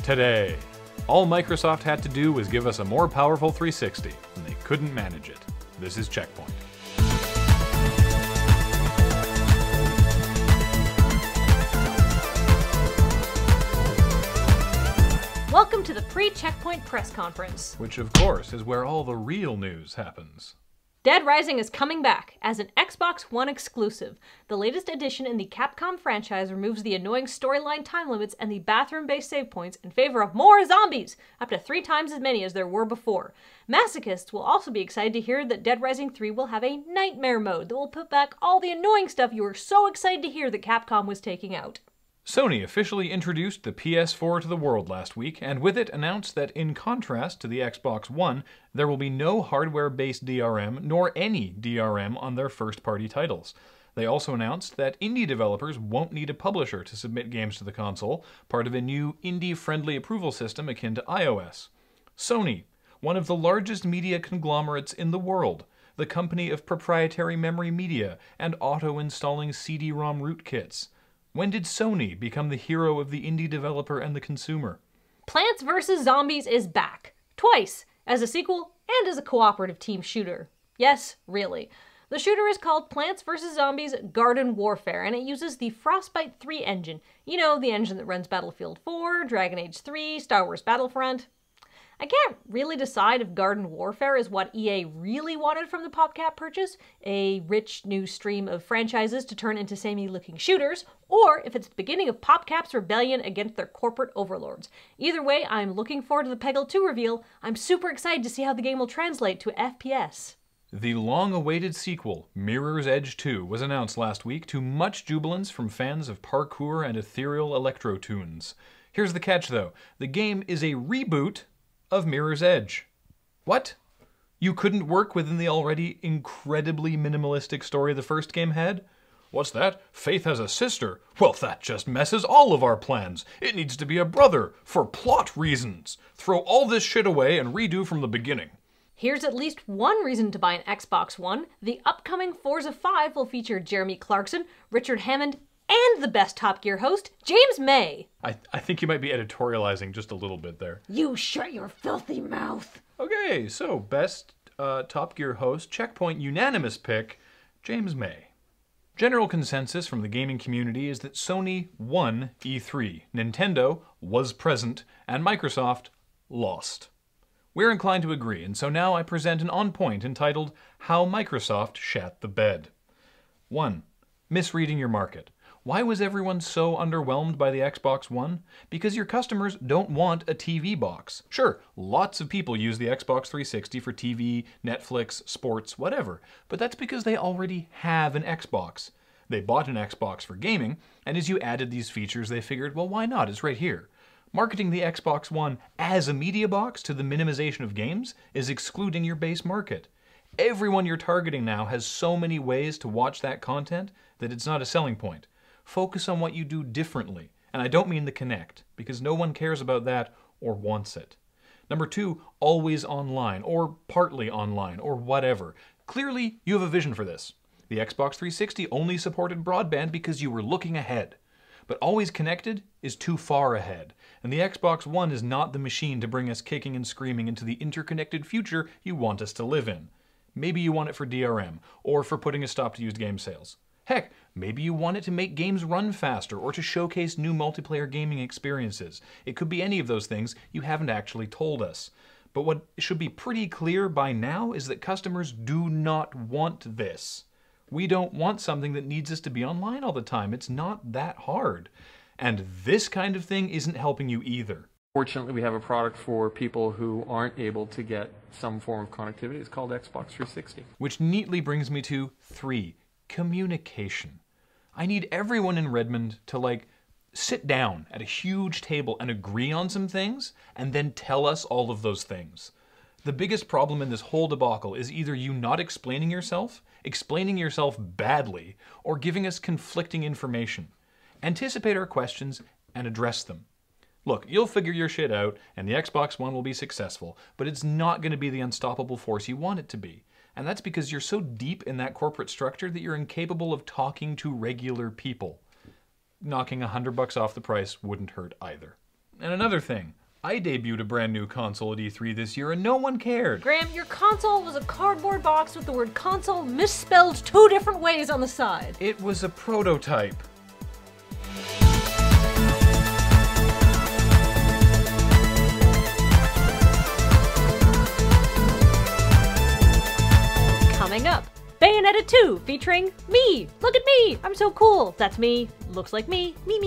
Today, all Microsoft had to do was give us a more powerful 360, and they couldn't manage it. This is CheckPoint. Welcome to the pre-CheckPoint press conference. Which, of course, is where all the real news happens. Dead Rising is coming back as an Xbox One exclusive. The latest addition in the Capcom franchise removes the annoying storyline time limits and the bathroom-based save points in favor of more zombies, up to 3 times as many as there were before. Masochists will also be excited to hear that Dead Rising 3 will have a nightmare mode that will put back all the annoying stuff you were so excited to hear that Capcom was taking out. Sony officially introduced the PS4 to the world last week, and with it announced that in contrast to the Xbox One, there will be no hardware-based DRM nor any DRM on their first-party titles. They also announced that indie developers won't need a publisher to submit games to the console, part of a new indie-friendly approval system akin to iOS. Sony, one of the largest media conglomerates in the world, the company of proprietary memory media and auto-installing CD-ROM rootkits. When did Sony become the hero of the indie developer and the consumer? Plants vs. Zombies is back. Twice. As a sequel and as a cooperative team shooter. Yes, really. The shooter is called Plants vs. Zombies Garden Warfare, and it uses the Frostbite 3 engine. You know, the engine that runs Battlefield 4, Dragon Age 3, Star Wars Battlefront. I can't really decide if Garden Warfare is what EA really wanted from the PopCap purchase, a rich new stream of franchises to turn into samey-looking shooters, or if it's the beginning of PopCap's rebellion against their corporate overlords. Either way, I'm looking forward to the Peggle 2 reveal. I'm super excited to see how the game will translate to FPS. The long-awaited sequel, Mirror's Edge 2, was announced last week to much jubilance from fans of parkour and ethereal electro tunes. Here's the catch, though. The game is a reboot of Mirror's Edge. What? You couldn't work within the already incredibly minimalistic story the first game had? What's that? Faith has a sister. Well, that just messes all of our plans. It needs to be a brother, for plot reasons. Throw all this shit away and redo from the beginning. Here's at least one reason to buy an Xbox One. The upcoming Forza 5 will feature Jeremy Clarkson, Richard Hammond, and the best Top Gear host, James May. I think you might be editorializing just a little bit there. You shut your filthy mouth. Okay, so best Top Gear host, CheckPoint unanimous pick, James May. General consensus from the gaming community is that Sony won E3, Nintendo was present, and Microsoft lost. We're inclined to agree, and so now I present an on-point entitled, How Microsoft Shat the Bed. 1. Misreading your market. Why was everyone so underwhelmed by the Xbox One? Because your customers don't want a TV box. Sure, lots of people use the Xbox 360 for TV, Netflix, sports, whatever, but that's because they already have an Xbox. They bought an Xbox for gaming, and as you added these features, they figured, well, why not? It's right here. Marketing the Xbox One as a media box to the minimization of games is excluding your base market. Everyone you're targeting now has so many ways to watch that content that it's not a selling point. Focus on what you do differently. And I don't mean the Kinect, because no one cares about that or wants it. Number 2, always online, or partly online, or whatever. Clearly, you have a vision for this. The Xbox 360 only supported broadband because you were looking ahead. But always connected is too far ahead, and the Xbox One is not the machine to bring us kicking and screaming into the interconnected future you want us to live in. Maybe you want it for DRM, or for putting a stop to used game sales. Heck, maybe you want it to make games run faster or to showcase new multiplayer gaming experiences. It could be any of those things you haven't actually told us. But what should be pretty clear by now is that customers do not want this. We don't want something that needs us to be online all the time. It's not that hard. And this kind of thing isn't helping you either. Fortunately, we have a product for people who aren't able to get some form of connectivity. It's called Xbox 360. Which neatly brings me to 3. Communication. I need everyone in Redmond to sit down at a huge table and agree on some things and then tell us all of those things. The biggest problem in this whole debacle is either you not explaining yourself badly, or giving us conflicting information. Anticipate our questions and address them. Look, you'll figure your shit out and the Xbox One will be successful, but it's not going to be the unstoppable force you want it to be. And that's because you're so deep in that corporate structure that you're incapable of talking to regular people. knocking $100 off the price wouldn't hurt either. And another thing, I debuted a brand new console at E3 this year and no one cared. Graham, your console was a cardboard box with the word console misspelled 2 different ways on the side. It was a prototype. Coming up, Bayonetta 2 featuring me. Look at me, I'm so cool. That's me, looks like me. Me.